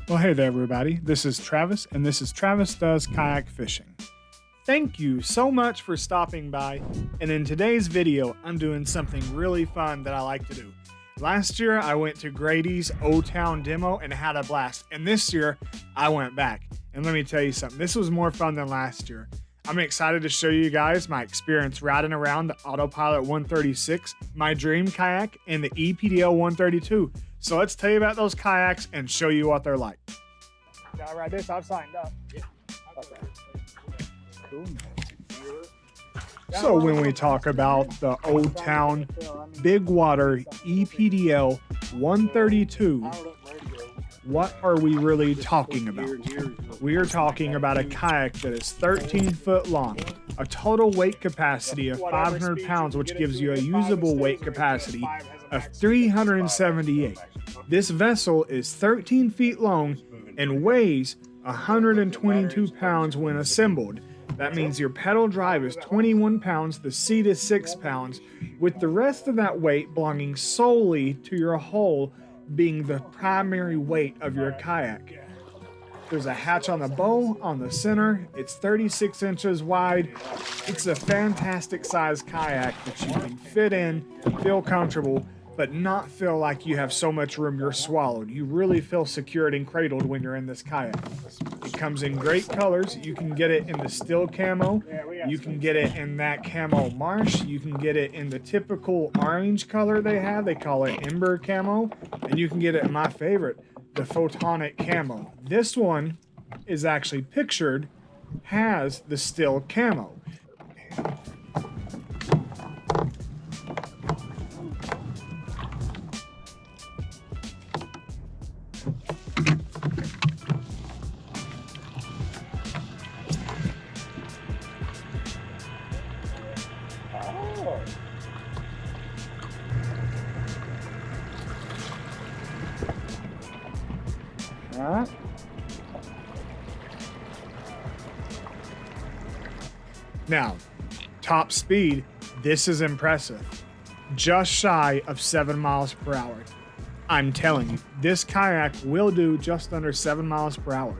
Well, hey there, everybody. This is Travis, and this is Travis Does Kayak Fishing. Thank you so much for stopping by, and in today's video, I'm doing something really fun that I like to do. Last year, I went to Grady's Old Town demo and had a blast, and this year, I went back. And let me tell you something, this was more fun than last year. I'm excited to show you guys my experience riding around the Autopilot 136, my dream kayak, and the ePDL 132. So let's tell you about those kayaks and show you what they're like. Gotta ride this. I've signed up. Yeah. Okay. Cool. So when we talk about the Old Town Bigwater ePDL 132, what are we really talking about? We are talking about a kayak that is 13 foot long, a total weight capacity of 500 pounds, which gives you a usable weight capacity of 378. This vessel is 13 feet long and weighs 122 pounds when assembled. That means your pedal drive is 21 pounds, the seat is 6 pounds, with the rest of that weight belonging solely to your hull being the primary weight of your kayak. There's a hatch on the bow on the center. It's 36 inches wide. It's a fantastic size kayak that you can fit in, feel comfortable, but not feel like you have so much room you're swallowed. You really feel secured and cradled when you're in this kayak. It comes in great colors. You can get it in the steel camo. You can get it in that camo marsh. You can get it in the typical orange color they have. They call it ember camo. And you can get it in my favorite, the photonic camo. This one is actually pictured, has the steel camo. Now, top speed, this is impressive. Just shy of 7 miles per hour. I'm telling you, this kayak will do just under 7 miles per hour.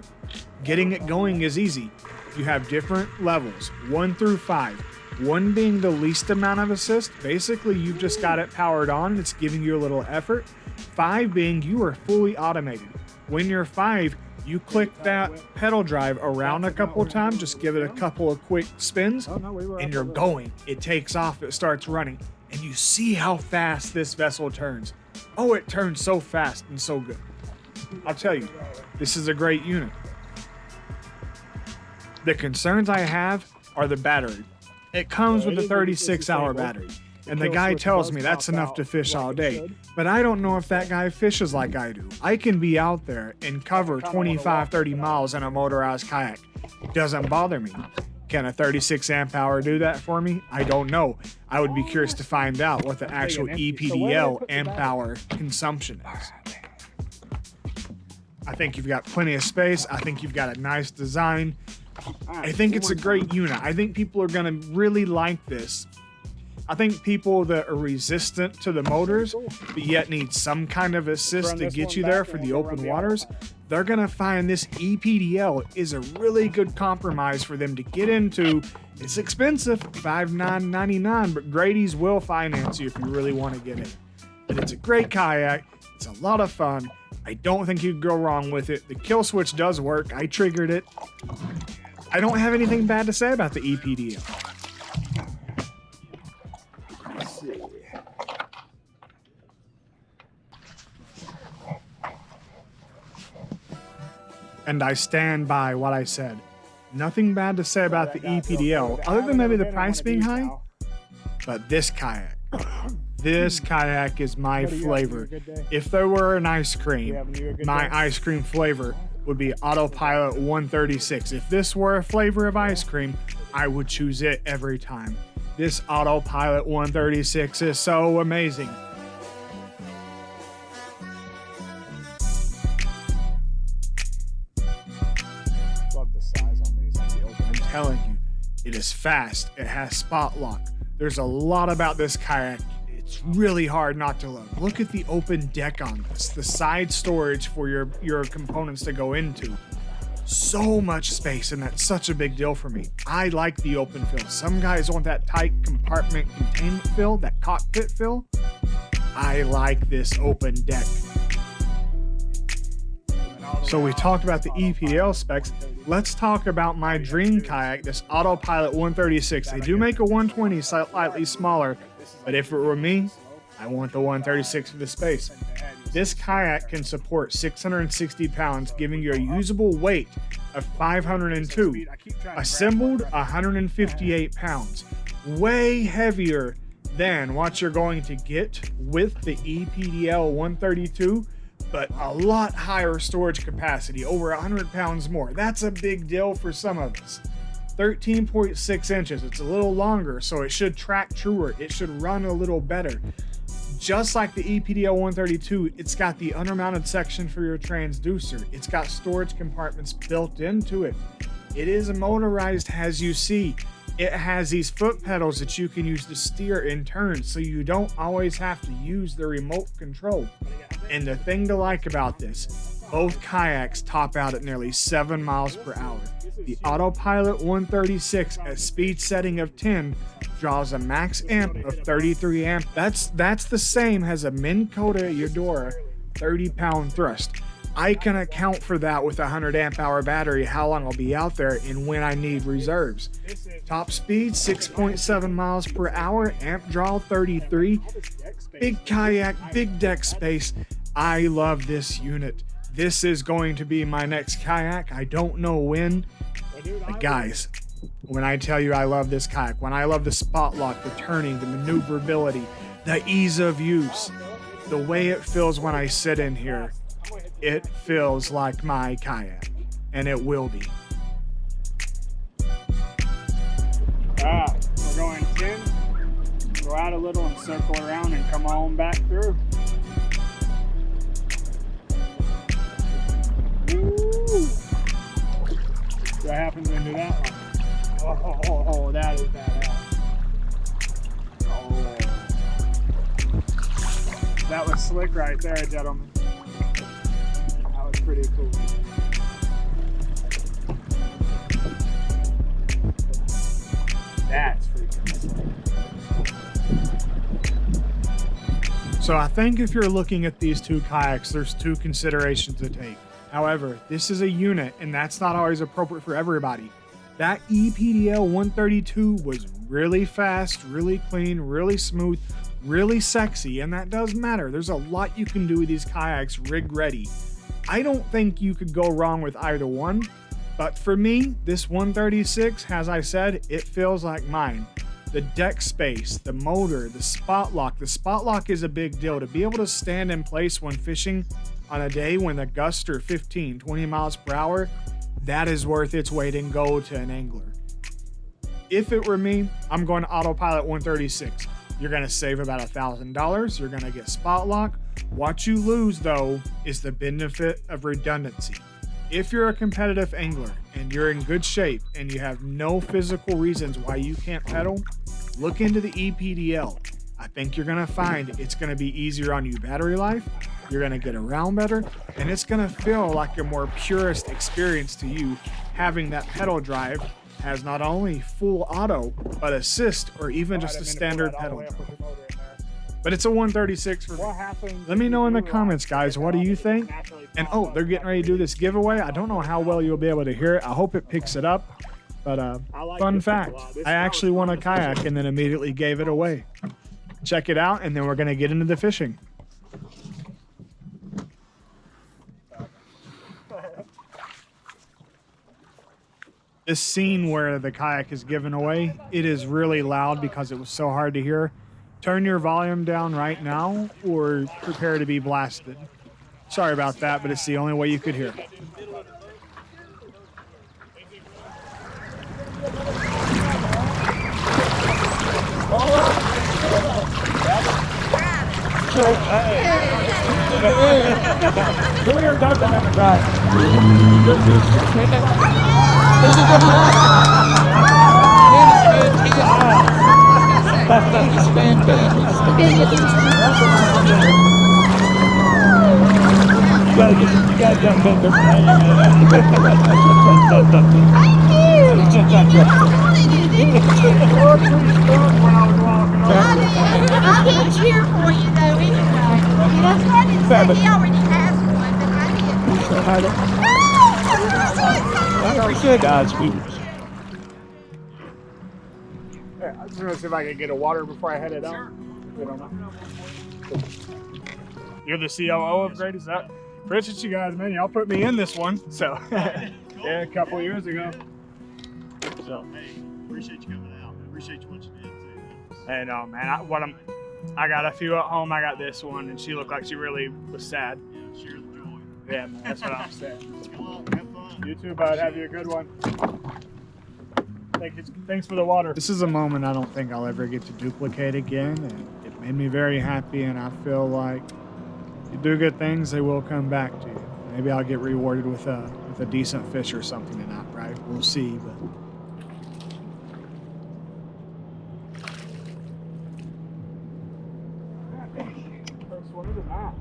Getting it going is easy. You have different levels, 1 through 5. 1 being the least amount of assist. Basically, you've just got it powered on and it's giving you a little effort. 5 being you are fully automated. When you're 5, you click that pedal drive around a couple of times, just give it a couple of quick spins, and you're going. It takes off, it starts running, and you see how fast this vessel turns. Oh, it turns so fast and so good. I'll tell you, this is a great unit. The concerns I have are the battery. It comes with a 36-hour battery. And the guy tells me that's enough to fish all day. But I don't know if that guy fishes like I do. I can be out there and cover 25, 30 miles in a motorized kayak. It doesn't bother me. Can a 36 amp hour do that for me? I don't know. I would be curious to find out what the actual ePDL amp hour consumption is. I think you've got plenty of space. I think you've got a nice design. I think it's a great unit. I think people are going to really like this. I think people that are resistant to the motors, but yet need some kind of assist to get you there for the open waters, they're going to find this ePDL is a really good compromise for them to get into. It's expensive, $59.99, but Grady's will finance you if you really want to get in. But it's a great kayak. It's a lot of fun. I don't think you can go wrong with it. The kill switch does work. I triggered it. I don't have anything bad to say about the ePDL. And I stand by what I said. Nothing bad to say about the ePDL, other than maybe the price being high. But this kayak is my flavor. If there were an ice cream, my ice cream flavor would be Autopilot 136. If this were a flavor of ice cream, I would choose it every time. This Autopilot 136 is so amazing. Love the size on these. I'm telling you, it is fast. It has spot lock. There's a lot about this kayak. It's really hard not to love. Look at the open deck on this, the side storage for your components to go into. So much space, and that's such a big deal for me. I like the open fill. Some guys want that tight compartment containment fill, that cockpit fill. I like this open deck. So we talked about the ePDL specs. Let's talk about my dream kayak, this Autopilot 136. They do make a 120 slightly smaller, but if it were me, I want the 136 for the space. This kayak can support 660 pounds, giving you a usable weight of 502. Assembled, 158 pounds. Way heavier than what you're going to get with the ePDL 132, but a lot higher storage capacity, over 100 pounds more. That's a big deal for some of us. 13.6 inches, it's a little longer, so it should track truer. It should run a little better. Just like the ePDL 132, it's got the undermounted section for your transducer. It's got storage compartments built into it. It is motorized, as you see. It has these foot pedals that you can use to steer and turn, so you don't always have to use the remote control. And the thing to like about this, both kayaks top out at nearly 7 miles per hour. The Autopilot 136 at speed setting of 10 draws a max amp of 33 amp. That's the same as a Minn Kota Eudora 30-pound thrust. I can account for that with a 100 amp hour battery, how long I'll be out there and when I need reserves. Top speed 6.7 miles per hour, amp draw 33. Big kayak, big deck space. I love this unit. This is going to be my next kayak. I don't know when, but guys, when I tell you I love this kayak, when I love the spot lock, the turning, the maneuverability, the ease of use, the way it feels when I sit in here, it feels like my kayak, and it will be. We're going 10, go out a little and circle around and come on back through. Woo! What happens when you do that one? Oh, that is badass. Oh. That was slick right there, gentlemen. That was pretty cool. That's freaking slick. So I think if you're looking at these two kayaks, there's two considerations to take. However, this is a unit, and that's not always appropriate for everybody. That ePDL 132 was really fast, really clean, really smooth, really sexy, and that does matter. There's a lot you can do with these kayaks rig ready. I don't think you could go wrong with either one, but for me, this 136, as I said, it feels like mine. The deck space, the motor, the spot lock. The spot lock is a big deal. To be able to stand in place when fishing on a day when the gusts are 15, 20 miles per hour, that is worth its weight in gold to an angler. If it were me, I'm going to Autopilot 136. You're going to save about $1,000. You're going to get spot lock. What you lose, though, is the benefit of redundancy. If you're a competitive angler and you're in good shape and you have no physical reasons why you can't pedal, look into the ePDL. I think you're going to find it's going to be easier on you battery life, you're going to get around better, and it's going to feel like a more purist experience to you having that pedal drive has not only full auto, but assist or even just a standard pedal. But it's a 136 for me. Let me know in the comments, guys, what do you think? And oh, they're getting ready to do this giveaway. I don't know how well you'll be able to hear it. I hope it picks it up. But fun fact, I actually won a kayak and then immediately gave it away. Check it out, and then we're going to get into the fishing. This scene where the kayak is given away, it is really loud because it was so hard to hear. Turn your volume down right now or prepare to be blasted. Sorry about that, but it's the only way you could hear. That's fantastic. I didn't cheer for you though anyway. That's why I didn't say he already has one, but I did. No, I'm so excited. God's people. Yeah, I was gonna see if I could get a water before I head it out. Sure. We don't know. You're the COO of Grady, is that? Appreciate you guys, man. Y'all put me in this one, so yeah, a couple years ago. So hey, appreciate you coming out. Appreciate what you did too. Hey, no, man. I got a few at home. I got this one, and she looked like she really was sad. Yeah, share the joy. Yeah, man, that's what I'm saying. Come on, have fun. You too, bud. Have you a good one. Thanks for the water. This is a moment I don't think I'll ever get to duplicate again, and it made me very happy, and I feel like you do good things, they will come back to you. Maybe I'll get rewarded with a decent fish or something tonight, right? We'll see, but... First one of the night.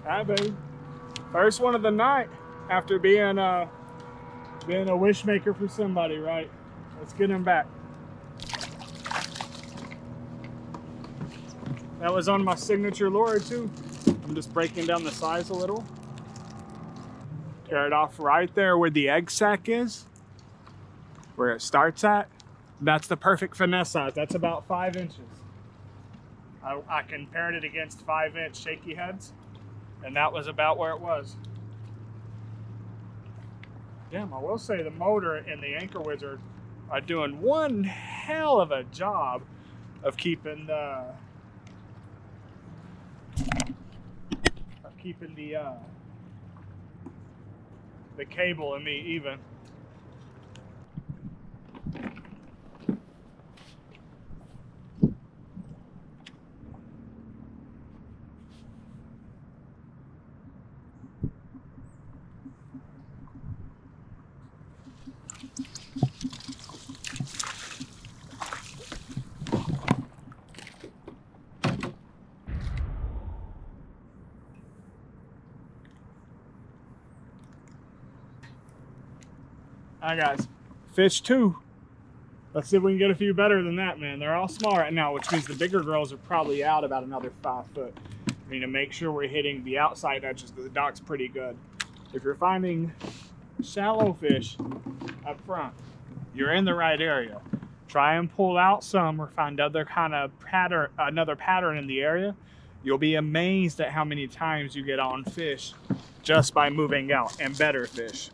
Hi, baby. First one of the night after being a wish maker for somebody, right? Let's get him back. That was on my signature lure too. I'm just breaking down the size a little. Tear it off right there where the egg sac is, where it starts at. That's the perfect finesse size. That's about 5 inches. I compared it against 5-inch shaky heads, and that was about where it was. Damn, I will say the motor and the anchor weights are doing one hell of a job of keeping the cable and me even. All right, guys, fish 2. Let's see if we can get a few better than that, man. They're all small right now, which means the bigger girls are probably out about another 5 foot. I mean, to make sure we're hitting the outside edges of the dock's pretty good. If you're finding shallow fish up front, you're in the right area. Try and pull out some or find other kind of pattern, another pattern in the area. You'll be amazed at how many times you get on fish just by moving out, and better fish.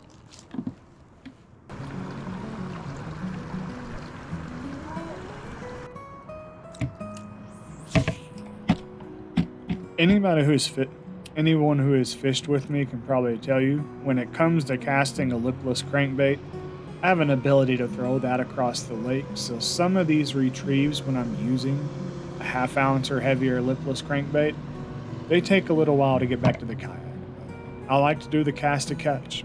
Anyone who has fished with me can probably tell you, when it comes to casting a lipless crankbait, I have an ability to throw that across the lake, so some of these retrieves, when I'm using a 1/2 ounce or heavier lipless crankbait, they take a little while to get back to the kayak. I like to do the cast to catch.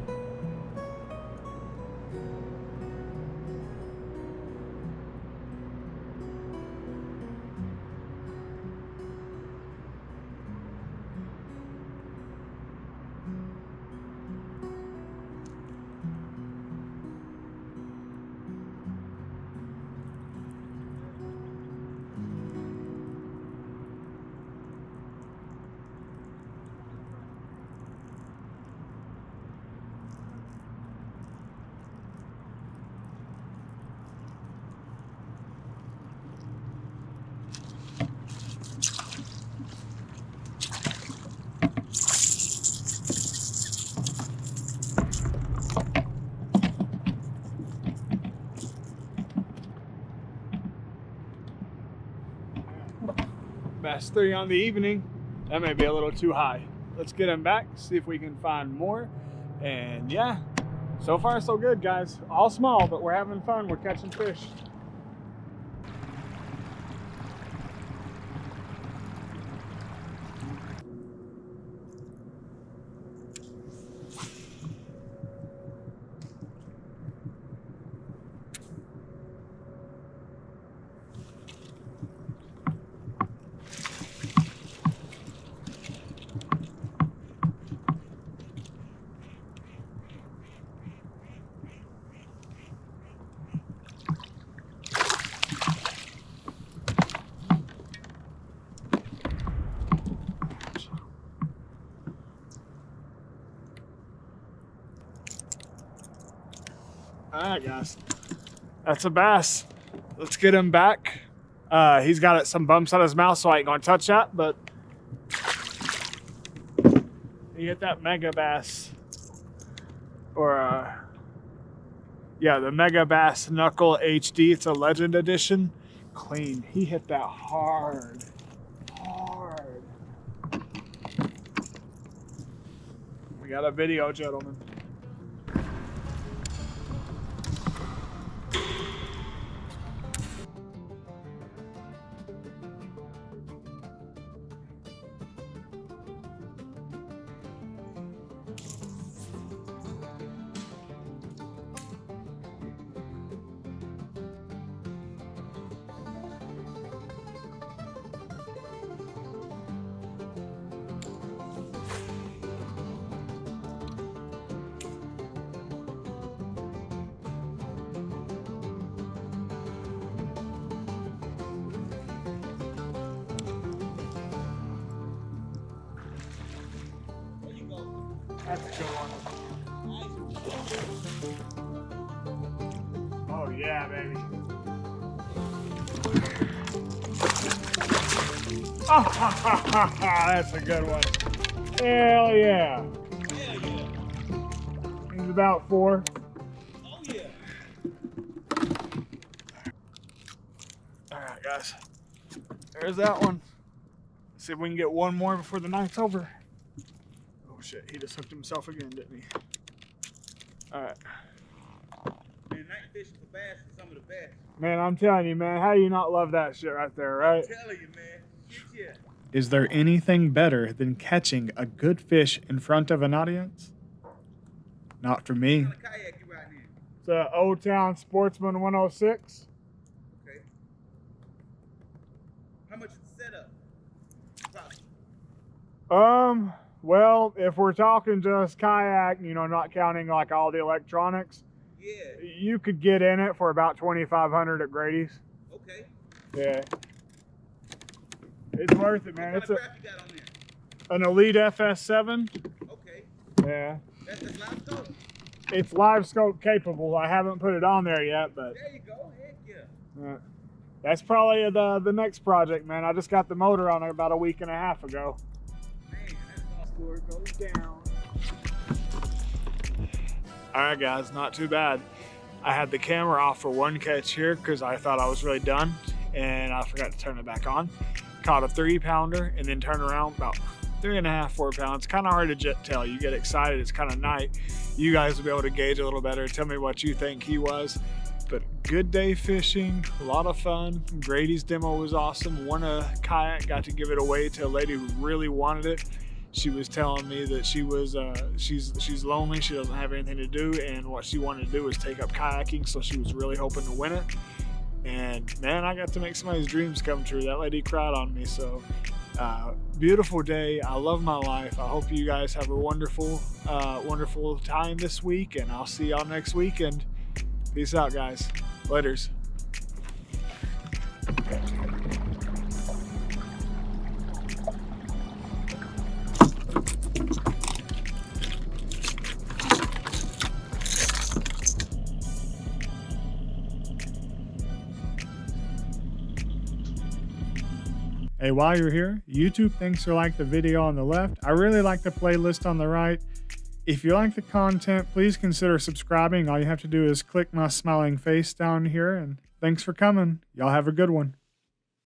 Best 3 on the evening. That may be a little too high. Let's get him back, see if we can find more. And yeah, so far so good, guys. All small, but we're having fun. We're catching fish. All right, guys. That's a bass. Let's get him back. He's got some bumps on his mouth, so I ain't gonna touch that, but he hit that mega bass. Or, yeah, the Mega Bass Knuckle HD. It's a Legend Edition. Clean. He hit that hard. Hard. We got a video, gentlemen. That's a good one. Oh yeah, baby. That's a good one. Hell yeah. Hell yeah. He's about 4. Oh yeah. All right, guys. There's that one. See if we can get one more before the night's over. Oh shit, he just hooked himself again, didn't he? All right. Man, night fishing for bass is some of the best. Man, I'm telling you, man, how do you not love that shit right there, right? I'm telling you, man. Shit, yeah. Is there anything better than catching a good fish in front of an audience? Not for me. What kind of kayak you riding in? It's a Old Town Sportsman 106. Okay. How much is the setup? Probably. Well, if we're talking just kayak, you know, not counting like all the electronics, Yeah. you could get in it for about $2,500 at Grady's. Okay. Yeah. It's worth it, man. What It's kind of craft you got on there? an Elite FS7. Okay. Yeah. That's live scope. It's live scope capable. I haven't put it on there yet, but There you go. Heck yeah. that's probably the next project, man. I just got the motor on it about a week and a half ago. Man, that's awesome. Score goes down. All right, guys, not too bad. I had the camera off for one catch here because I thought I was really done, and I forgot to turn it back on. Caught a 3-pounder and then turned around about 3.5, 4 pounds. Kind of hard to tell. You get excited. It's kind of night. You guys will be able to gauge a little better. Tell me what you think he was. But good day fishing, a lot of fun. Grady's demo was awesome. Won a kayak, got to give it away to a lady who really wanted it. She was telling me that she was she's lonely, she doesn't have anything to do, and what she wanted to do was take up kayaking, so she was really hoping to win it. And man, I got to make somebody's dreams come true. That lady cried on me. So beautiful day. I love my life. I hope you guys have a wonderful wonderful time this week, and I'll see y'all next weekend. Peace out, guys. Laters. Hey, while you're here, YouTube thinks you like the video on the left. I really like the playlist on the right. If you like the content, please consider subscribing. All you have to do is click my smiling face down here, and thanks for coming. Y'all have a good one.